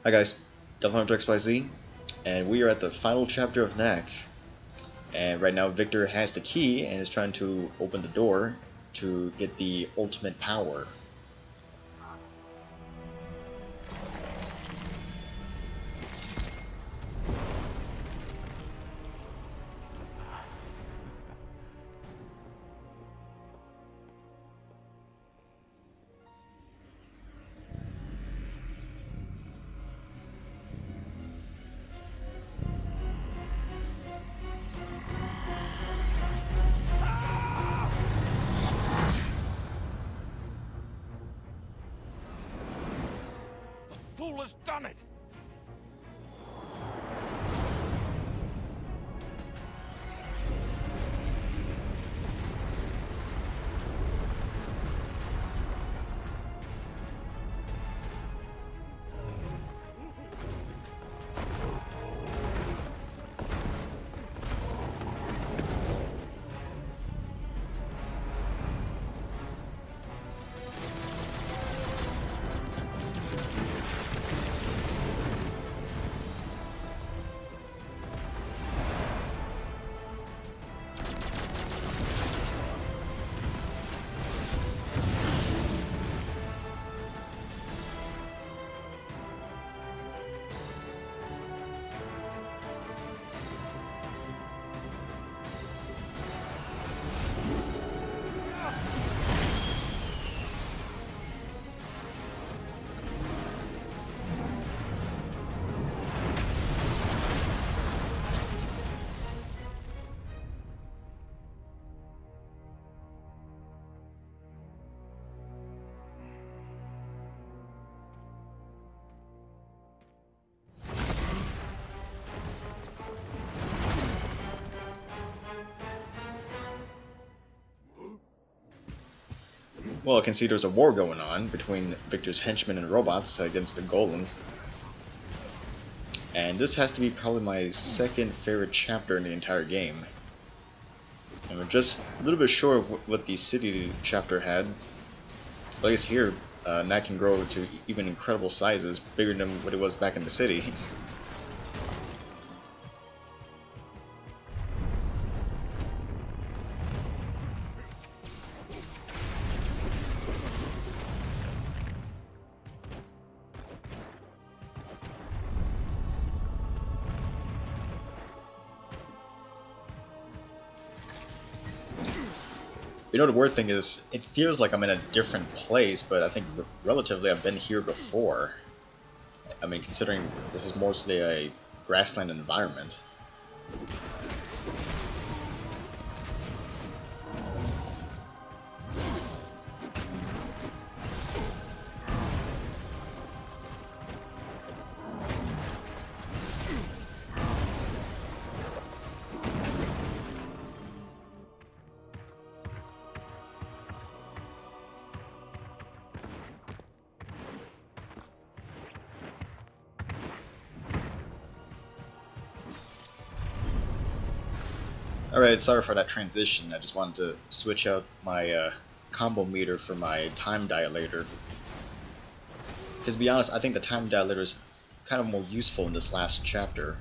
Hi guys, DevilHunterXYZ, and we are at the final chapter of Knack. And right now Victor has the key and is trying to open the door to get the ultimate power. Fool has done it! Well, I can see there's a war going on between Victor's henchmen and robots against the golems. And this has to be probably my second favorite chapter in the entire game. And we're just a little bit short of what the city chapter had. But I guess here, Knack can grow to even incredible sizes, bigger than what it was back in the city. You know, the weird thing is, it feels like I'm in a different place, but I think relatively I've been here before. I mean, considering this is mostly a grassland environment. Alright, sorry for that transition. I just wanted to switch out my combo meter for my time dilator. Because to be honest, I think the time dilator is kind of more useful in this last chapter.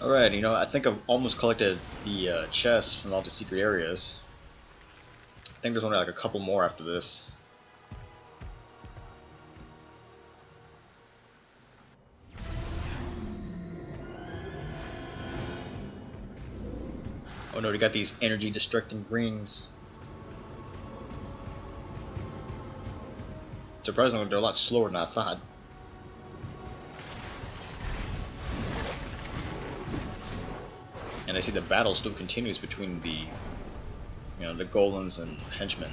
Alright, you know, I think I've almost collected the chests from all the secret areas. I think there's only like a couple more after this. Oh no, they got these energy destructing rings. Surprisingly, they're a lot slower than I thought. And I see the battle still continues between the, the golems and henchmen.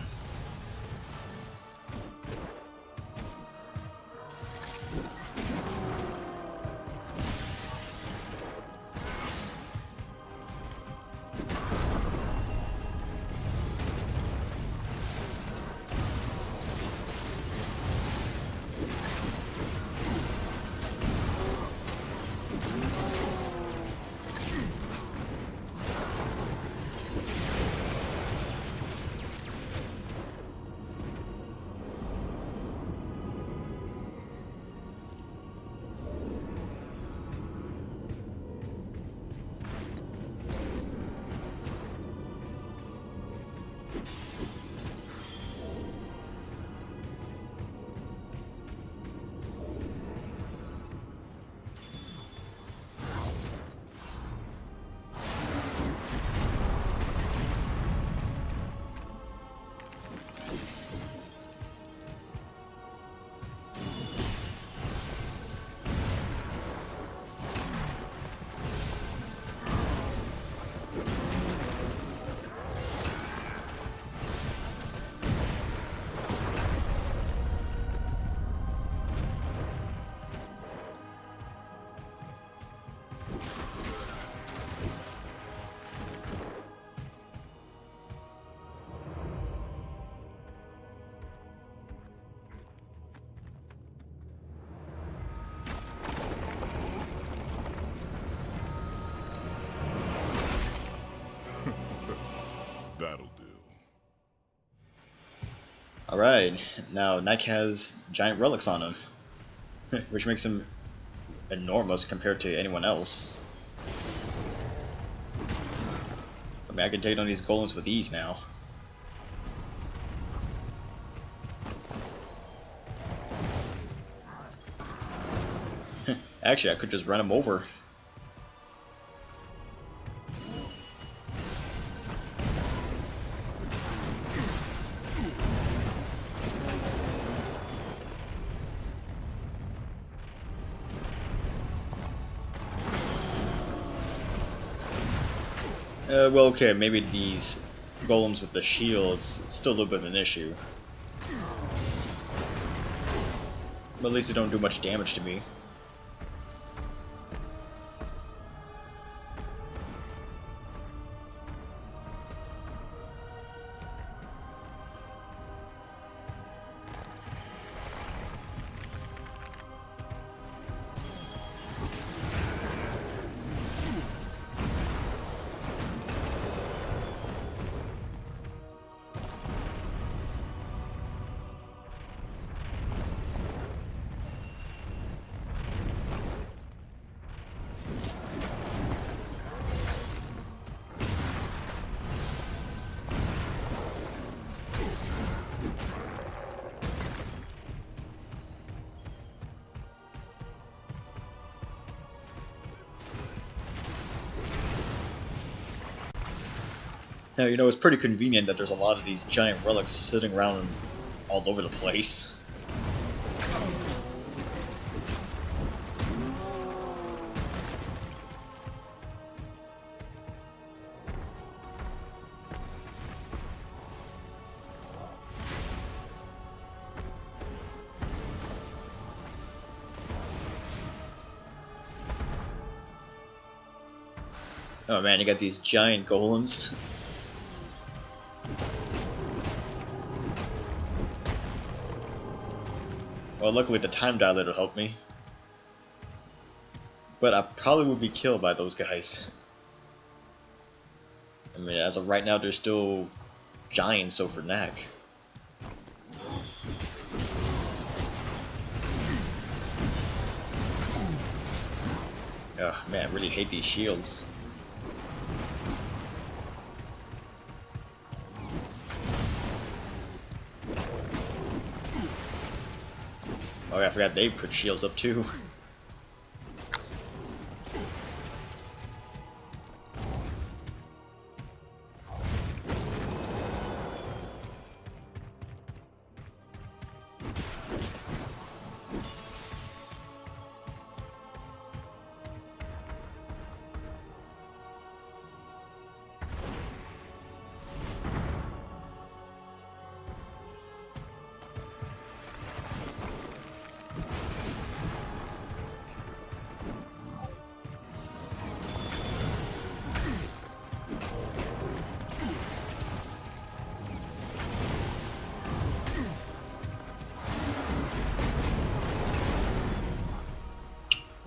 That'll do. Alright, now Knack has giant relics on him, which makes him enormous compared to anyone else. I mean, I can take on these golems with ease now. Actually, I could just run him over. Well, okay, maybe these golems with the shields still a little bit of an issue. But at least they don't do much damage to me. Now, it's pretty convenient that there's a lot of these giant relics sitting around all over the place. Oh man, you got these giant golems. Well, luckily the time dilator helped me. But I probably would be killed by those guys. I mean, as of right now, they're still giants over Knack. Oh man, I really hate these shields. Oh yeah, I forgot they put shields up too.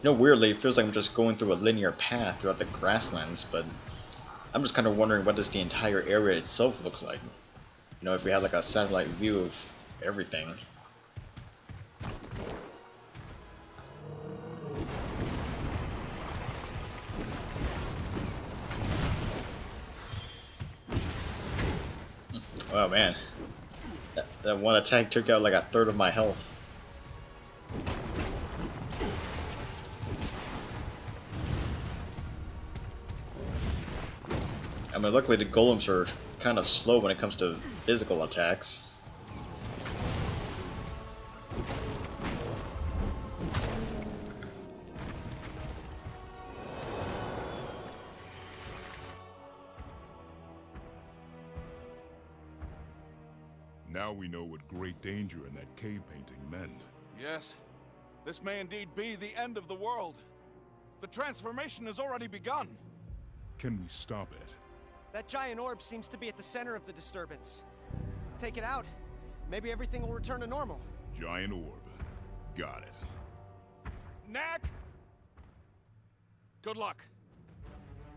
You know, weirdly, it feels like I'm just going through a linear path throughout the grasslands, but I'm just kind of wondering what does the entire area itself look like? You know, if we had like a satellite view of everything. Oh man, that one attack took out like a third of my health. I mean, luckily the golems are kind of slow when it comes to physical attacks. Now we know what great danger in that cave painting meant. Yes, this may indeed be the end of the world. The transformation has already begun. Can we stop it? That giant orb seems to be at the center of the disturbance. Take it out, maybe everything will return to normal. Giant orb. Got it. Knack! Good luck.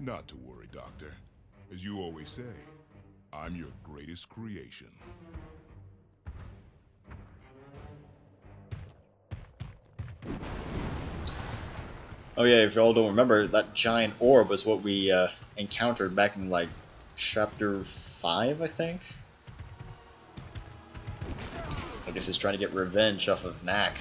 Not to worry, Doctor. As you always say, I'm your greatest creation. Oh yeah, if y'all don't remember, that giant orb was what we encountered back in like chapter 5, I think? I guess he's trying to get revenge off of Knack.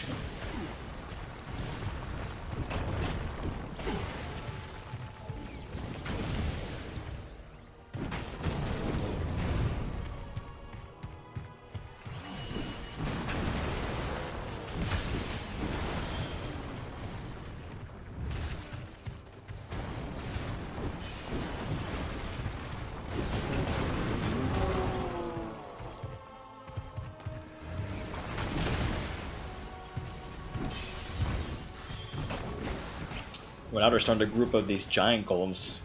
Well, now they're starting to group up these giant golems.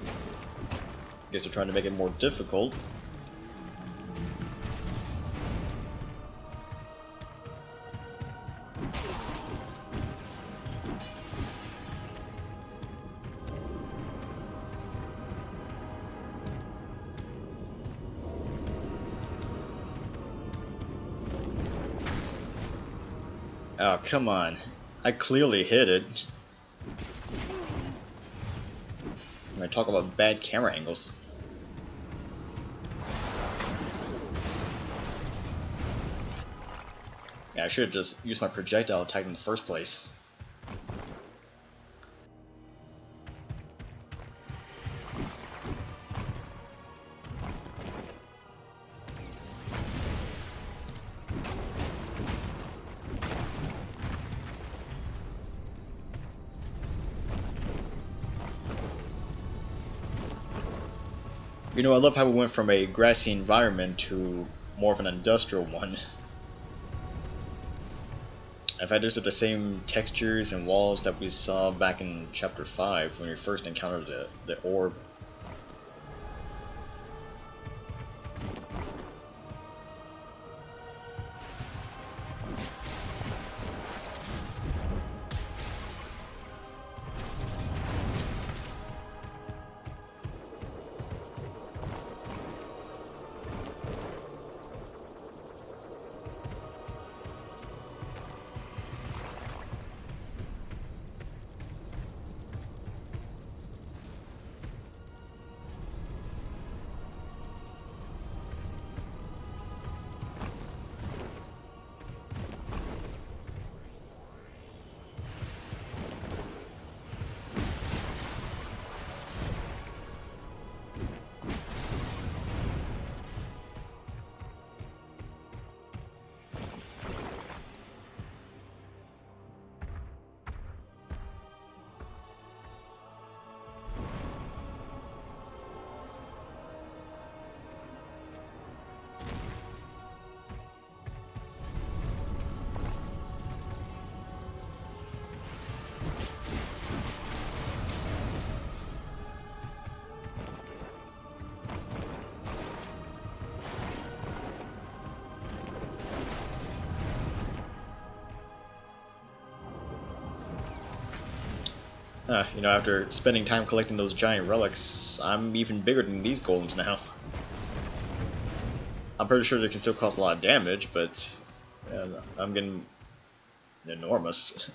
I guess they're trying to make it more difficult. Oh, come on. I clearly hit it. When I talk about bad camera angles. Yeah, I should have just used my projectile attack in the first place. You know, I love how we went from a grassy environment to more of an industrial one. In fact, those are the same textures and walls that we saw back in chapter 5 when we first encountered the orb. You know, after spending time collecting those giant relics, I'm even bigger than these golems now. I'm pretty sure they can still cause a lot of damage, but yeah, I'm getting enormous.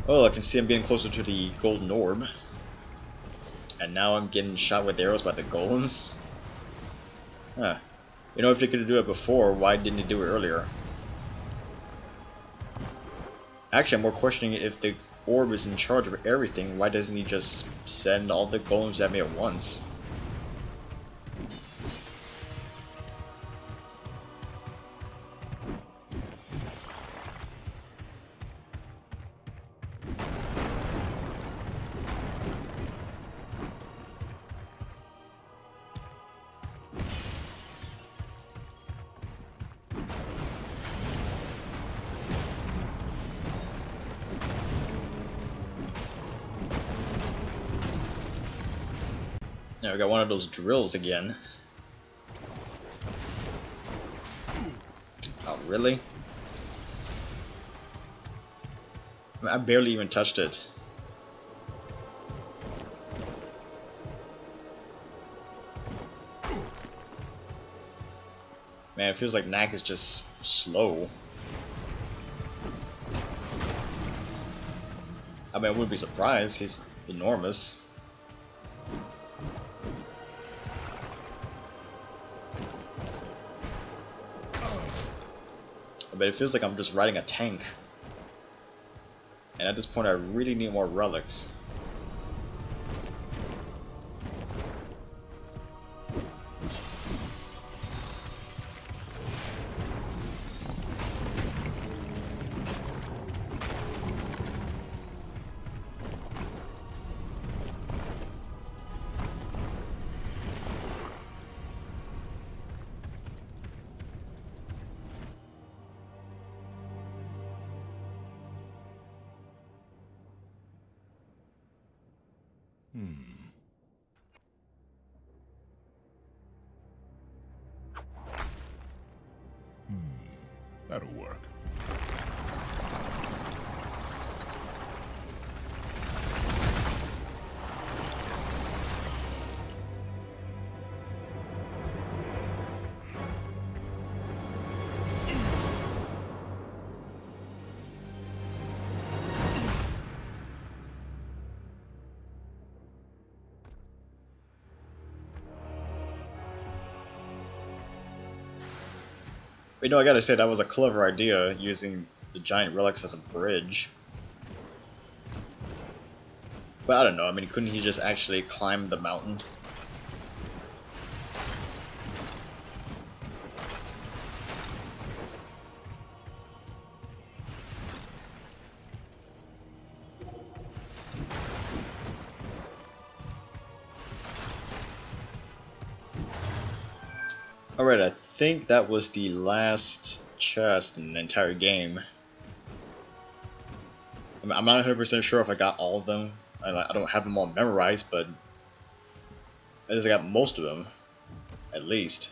Oh, I can see I'm getting closer to the golden orb. And now I'm getting shot with arrows by the golems. Huh. You know, if they could do it before, why didn't they do it earlier? Actually, I'm more questioning if the orb is in charge of everything, why doesn't he just send all the golems at me at once? Now we got one of those drills again. Oh, really? I barely even touched it. Man, it feels like Knack is just slow. I mean, I wouldn't be surprised, he's enormous. But it feels like I'm just riding a tank. And at this point I really need more relics. That'll work. But you know, I gotta say, that was a clever idea, using the giant relics as a bridge. But I don't know, I mean, couldn't he just actually climb the mountain? Alright, I think that was the last chest in the entire game. I'm not 100% sure if I got all of them. I don't have them all memorized, but I just got most of them, at least.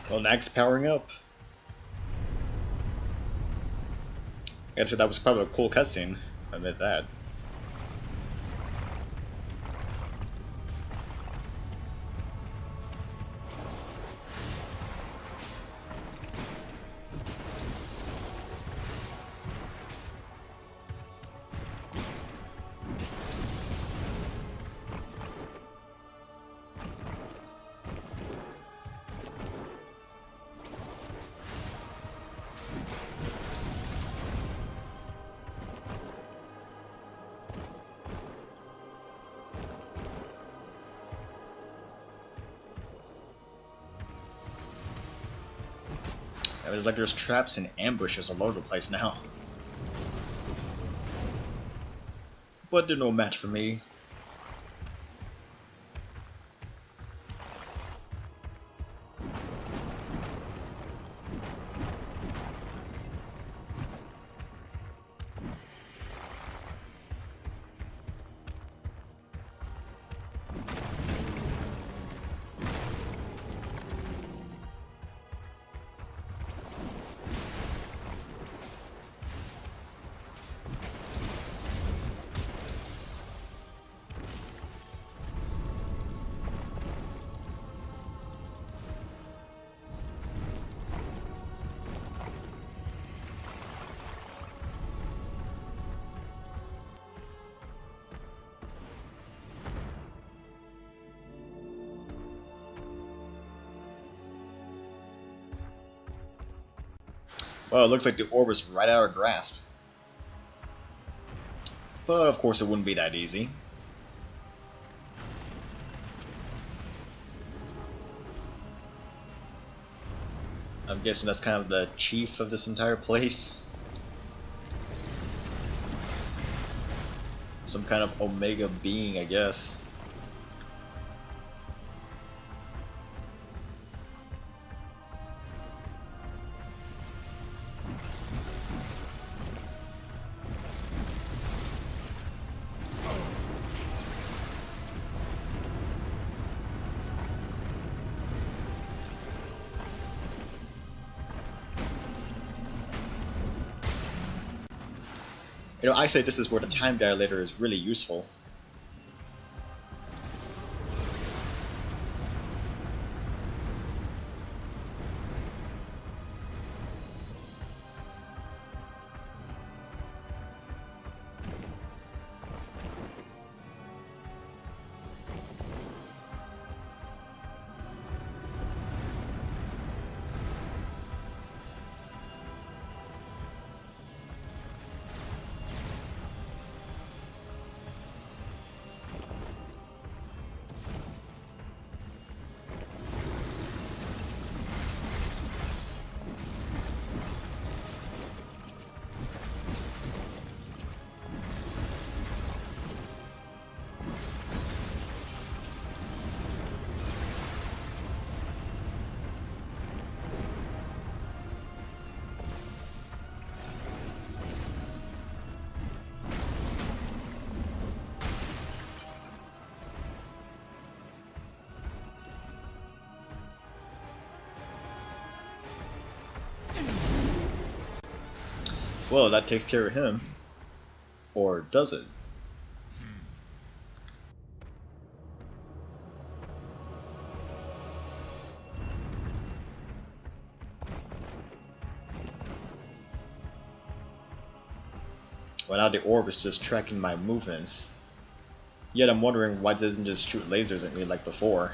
Well, Knack's powering up. I gotta say, that was probably a cool cutscene. I admit that. It was like there's traps and ambushes all over the place now. But they're no match for me. Well, it looks like the orb is right out of our grasp. But of course it wouldn't be that easy. I'm guessing that's kind of the chief of this entire place. Some kind of Omega being, I guess. You know, I say this is where the time dilator is really useful. Well, that takes care of him. Or does it? Well, now the orb is just tracking my movements. Yet I'm wondering why it doesn't just shoot lasers at me like before.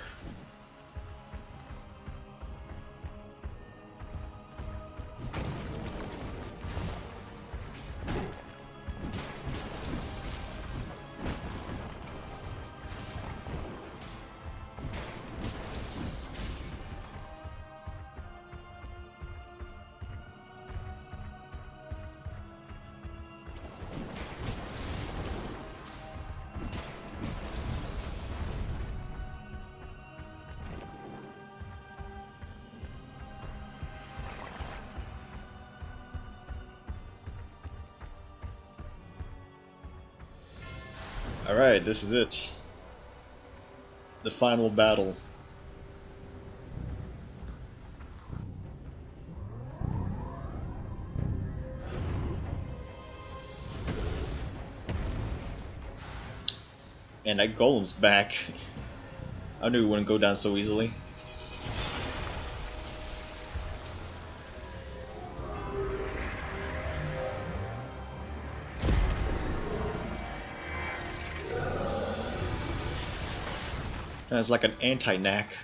Alright, this is it. The final battle. And that golem's back. I knew it wouldn't go down so easily. And it's like an anti-Knack.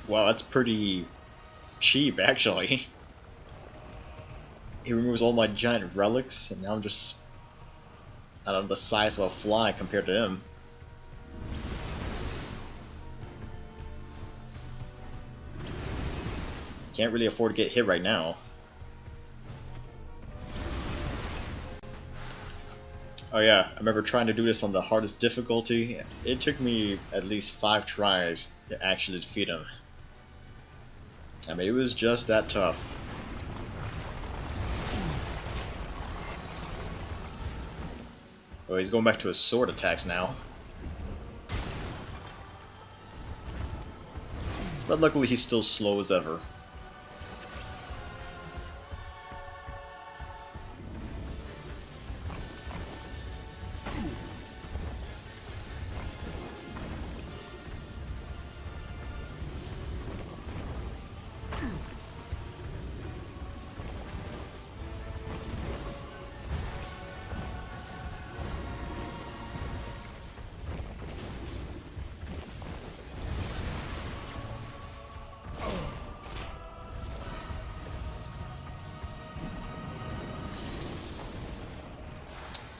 Wow, that's pretty cheap, actually. He removes all my giant relics, and now I'm just, I don't know, the size of a fly compared to him. Can't really afford to get hit right now. Oh yeah, I remember trying to do this on the hardest difficulty. It took me at least 5 tries to actually defeat him. I mean, it was just that tough. Oh, he's going back to his sword attacks now. But luckily he's still slow as ever.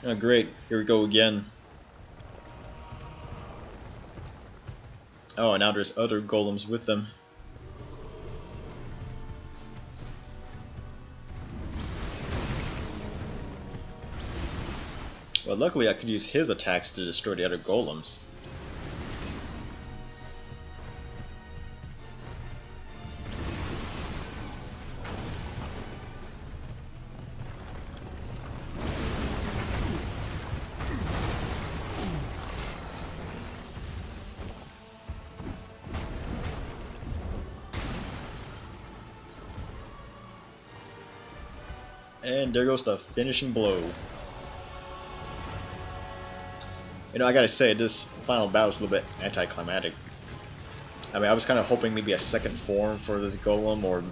Oh great, here we go again. Oh, and now there's other golems with them. Well, luckily I could use his attacks to destroy the other golems. And there goes the finishing blow. You know, I gotta say, this final battle was a little bit anticlimactic. I mean, I was kind of hoping maybe a second form for this golem, or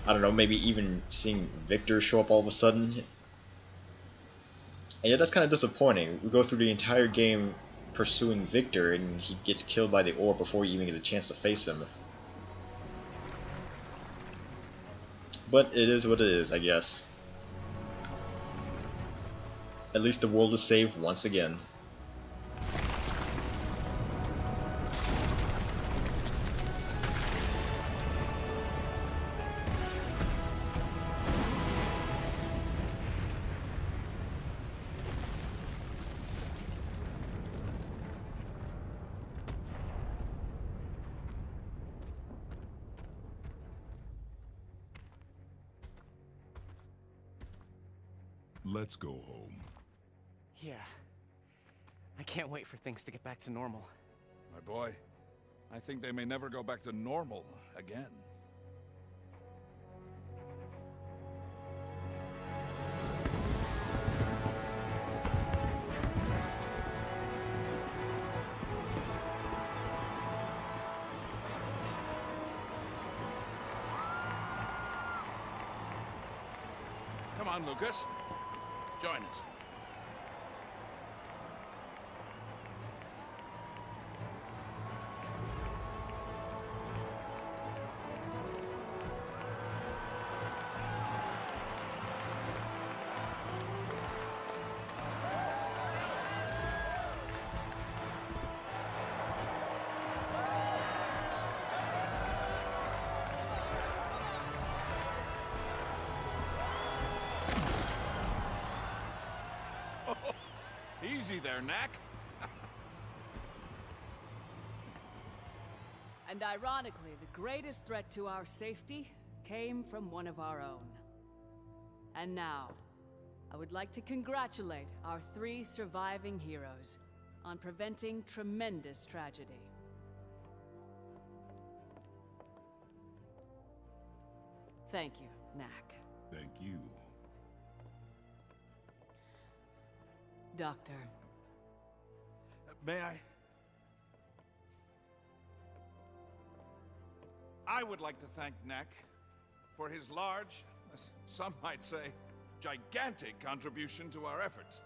I don't know, maybe even seeing Victor show up all of a sudden. And yeah, that's kind of disappointing. We go through the entire game pursuing Victor, and he gets killed by the orb before you even get a chance to face him. But it is what it is, I guess. At least the world is saved once again. Let's go home. Yeah. I can't wait for things to get back to normal. My boy, I think they may never go back to normal again. Come on, Lucas. Join us. Easy there, Knack. And ironically, the greatest threat to our safety came from one of our own. And now, I would like to congratulate our 3 surviving heroes on preventing tremendous tragedy. Thank you, Knack. Thank you. Doctor. May I? I would like to thank Knack for his large, some might say, gigantic contribution to our efforts.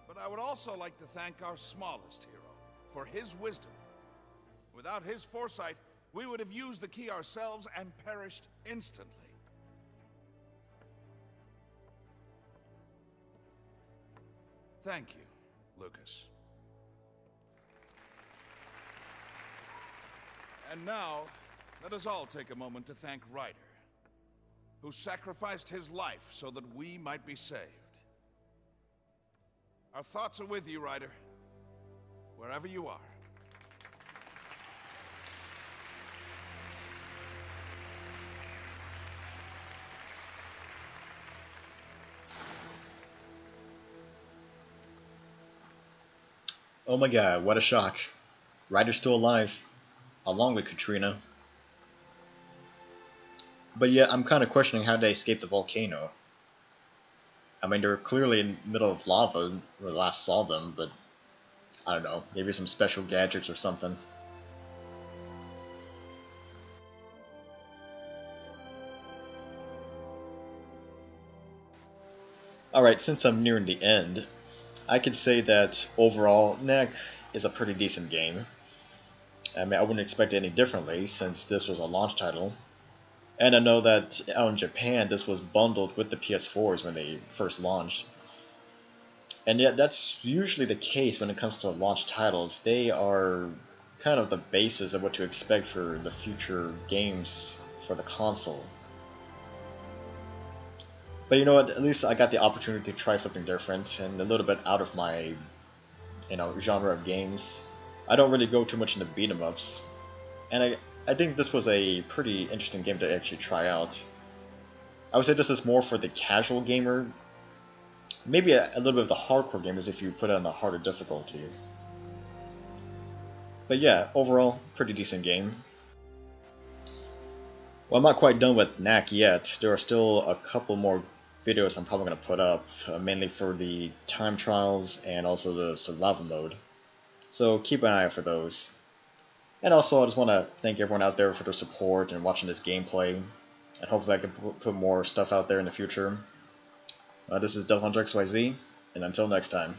But I would also like to thank our smallest hero for his wisdom. Without his foresight, we would have used the key ourselves and perished instantly. Thank you, Lucas. And now, let us all take a moment to thank Ryder, who sacrificed his life so that we might be saved. Our thoughts are with you, Ryder, wherever you are. Oh my god, what a shock. Ryder's still alive, along with Katrina. But yeah, I'm kind of questioning how they escaped the volcano. I mean, they're clearly in the middle of lava when we last saw them, but I don't know, maybe some special gadgets or something. Alright, since I'm nearing the end, I can say that overall, Knack is a pretty decent game. I mean, I wouldn't expect it any differently since this was a launch title. And I know that out in Japan, this was bundled with the PS4s when they first launched. And yet, that's usually the case when it comes to launch titles. They are kind of the basis of what to expect for the future games for the console. But you know what, at least I got the opportunity to try something different and a little bit out of my, genre of games. I don't really go too much into beat 'em ups. And I think this was a pretty interesting game to actually try out. I would say this is more for the casual gamer. Maybe a little bit of the hardcore gamers if you put it on the harder difficulty. But yeah, overall, pretty decent game. Well, I'm not quite done with Knack yet. There are still a couple more videos I'm probably going to put up, mainly for the time trials and also the survival mode. So keep an eye out for those. And also, I just want to thank everyone out there for their support and watching this gameplay. And hopefully I can put more stuff out there in the future. This is DevilHunterXYZ, and until next time.